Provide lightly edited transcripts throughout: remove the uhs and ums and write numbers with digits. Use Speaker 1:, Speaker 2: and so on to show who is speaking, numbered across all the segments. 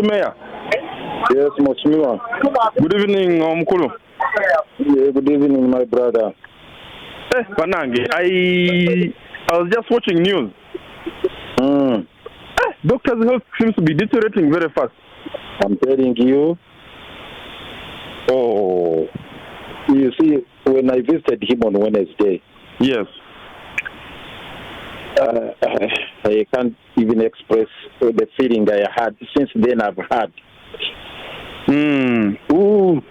Speaker 1: Mayor.
Speaker 2: Yes, Mheshimiwa.
Speaker 1: Good evening, Mkulu.
Speaker 2: Yeah, good evening, my brother.
Speaker 1: Panange, I was just watching news. Doctor's health seems to be deteriorating very fast.
Speaker 2: I'm telling you.
Speaker 1: Oh.
Speaker 2: You see, when I visited him on Wednesday.
Speaker 1: Yes.
Speaker 2: I can't even express the feeling I had. Since then, I've had.
Speaker 1: Ooh.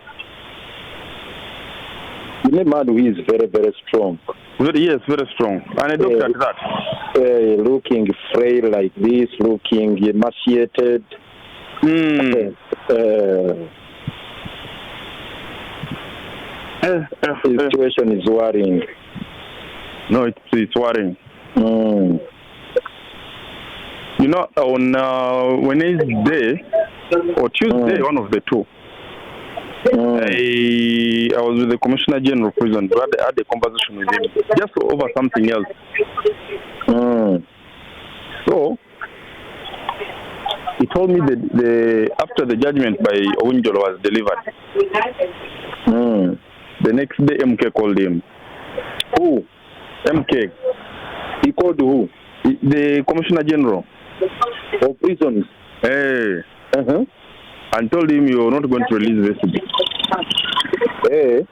Speaker 2: You know, man who is very, very strong.
Speaker 1: Yes, very strong. And a doctor at that.
Speaker 2: Looking frail like this, looking emaciated. The situation is worrying.
Speaker 1: No, it's worrying. You know, on Wednesday or Tuesday, one of the two, I was with the Commissioner General of Prison. I had a conversation with him just over something else. So he told me that after the judgment by Owinjolo was delivered, the next day MK called him.
Speaker 2: Who?
Speaker 1: MK.
Speaker 2: He called who?
Speaker 1: The Commissioner General
Speaker 2: of Prisons.
Speaker 1: And told him you're not going to release this. Yes.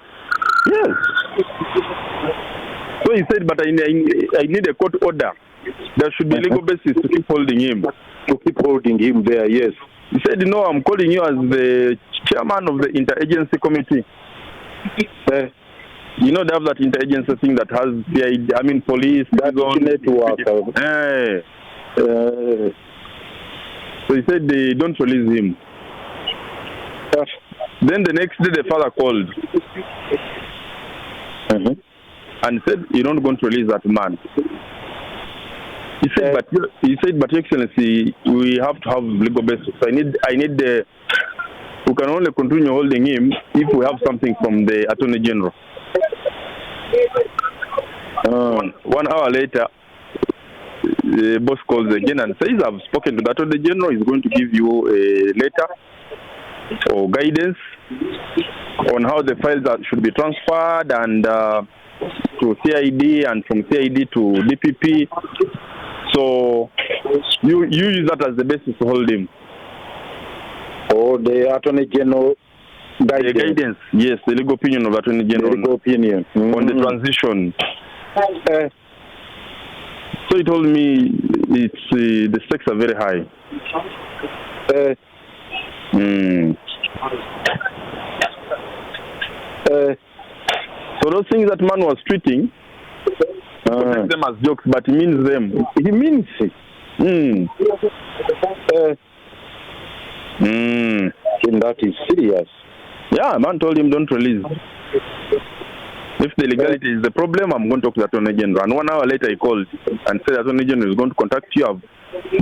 Speaker 1: So he said, but I need a court order. There should be legal basis to keep holding him.
Speaker 2: To keep holding him there, yes.
Speaker 1: He said, no, I'm calling you as the chairman of the interagency committee. You know, they have that interagency thing that has the police,
Speaker 2: that network.
Speaker 1: So he said they don't release him. Then the next day the father called and said, you're not going to release that man. He said, but Excellency, we have to have legal basis. I need we can only continue holding him if we have something from the Attorney General. 1 hour later, the boss calls again and says, I've spoken to the Attorney General. He's going to give you a letter or guidance on how the files should be transferred and to CID and from CID to DPP. So you use that as the basis to hold him.
Speaker 2: Or the Attorney General guidance.
Speaker 1: The guidance, yes, the legal opinion of Attorney General.
Speaker 2: The legal opinion.
Speaker 1: On the transition. So he told me it's the stakes are very high. So those things that man was tweeting, take them as jokes, but he means them.
Speaker 2: He means it. And that is serious.
Speaker 1: Yeah, man told him don't release. If the legality is the problem, I'm going to talk to the Attorney General. And 1 hour later he called and said the Attorney General is going to contact you. I've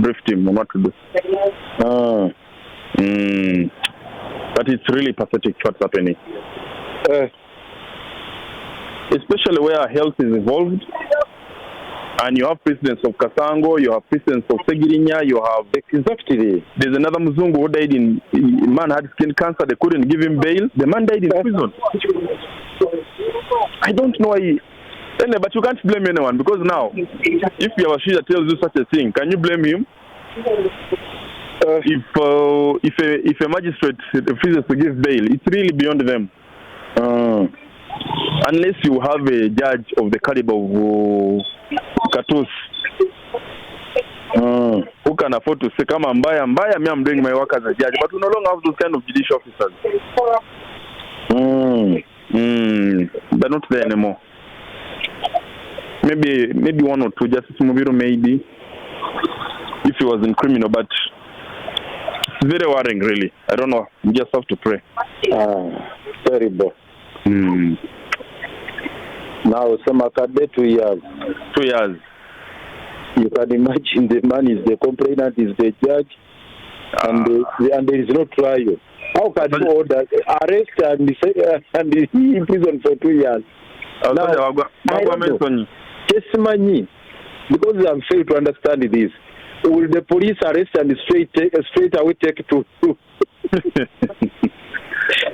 Speaker 1: briefed him on what to do. But it's really pathetic what's happening. Especially where health is involved. And you have precedents of Kasango, you have precedents of Segirinya, you have...
Speaker 2: Exactly.
Speaker 1: There's another Mzungu who died man had skin cancer, they couldn't give him bail. The man died in prison. I don't know why... But you can't blame anyone, because now, if Yawashida tells you such a thing, can you blame him? If a magistrate refuses to give bail, it's really beyond them. Unless you have a judge of the caliber of Katus, who can afford to say, come and buy, me, I'm doing my work as a judge. But we no longer have those kind of judicial officers. They're not there anymore. Maybe one or two, Justice Mubiru, maybe, if he was in criminal, but it's very worrying, really. I don't know. You just have to pray.
Speaker 2: Terrible. Now, Samakade, 2 years.
Speaker 1: 2 years.
Speaker 2: You can imagine the man is the complainant, is the judge, and there is no trial. How can you order arrest and he in prison for 2 years? Now, because I'm failed to understand this. will the police arrest and straight away take to?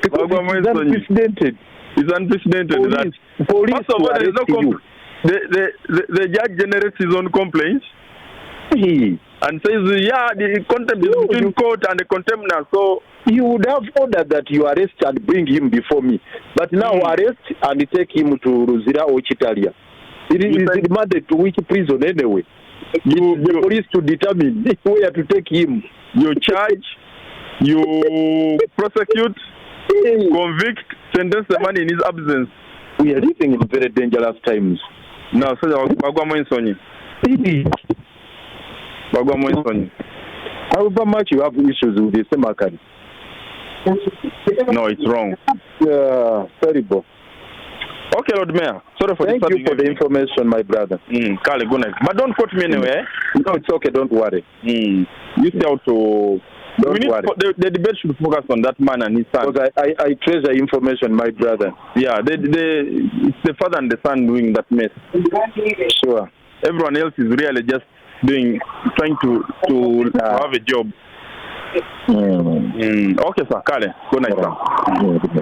Speaker 2: Because it's unprecedented.
Speaker 1: It's unprecedented.
Speaker 2: Police
Speaker 1: first of all, there is no the judge generates his own complaints and says, the contempt is between court and the contemner. So
Speaker 2: you would have ordered that you arrest and bring him before me, but now arrest and take him to Ruzira or Chitalia. It is demanded to which prison anyway. The police to determine where to take him.
Speaker 1: You charge, you prosecute, convict, sentence the man in his absence.
Speaker 2: We are living in very dangerous times.
Speaker 1: No, so
Speaker 2: however much you have issues with the Semakari.
Speaker 1: No, it's wrong.
Speaker 2: Terrible.
Speaker 1: Okay, Lord Mayor. Sorry for
Speaker 2: Thank you for the information, my brother.
Speaker 1: Kale, good night. But don't quote me anyway.
Speaker 2: No, it's okay. Don't worry.
Speaker 1: You stay out to...
Speaker 2: Don't worry.
Speaker 1: The debate should focus on that man and his son.
Speaker 2: Because I treasure information, my brother.
Speaker 1: Yeah, it's the father and the son doing that mess.
Speaker 2: Sure.
Speaker 1: Everyone else is really just trying to have a job. Okay, sir. Kale, good night, sir.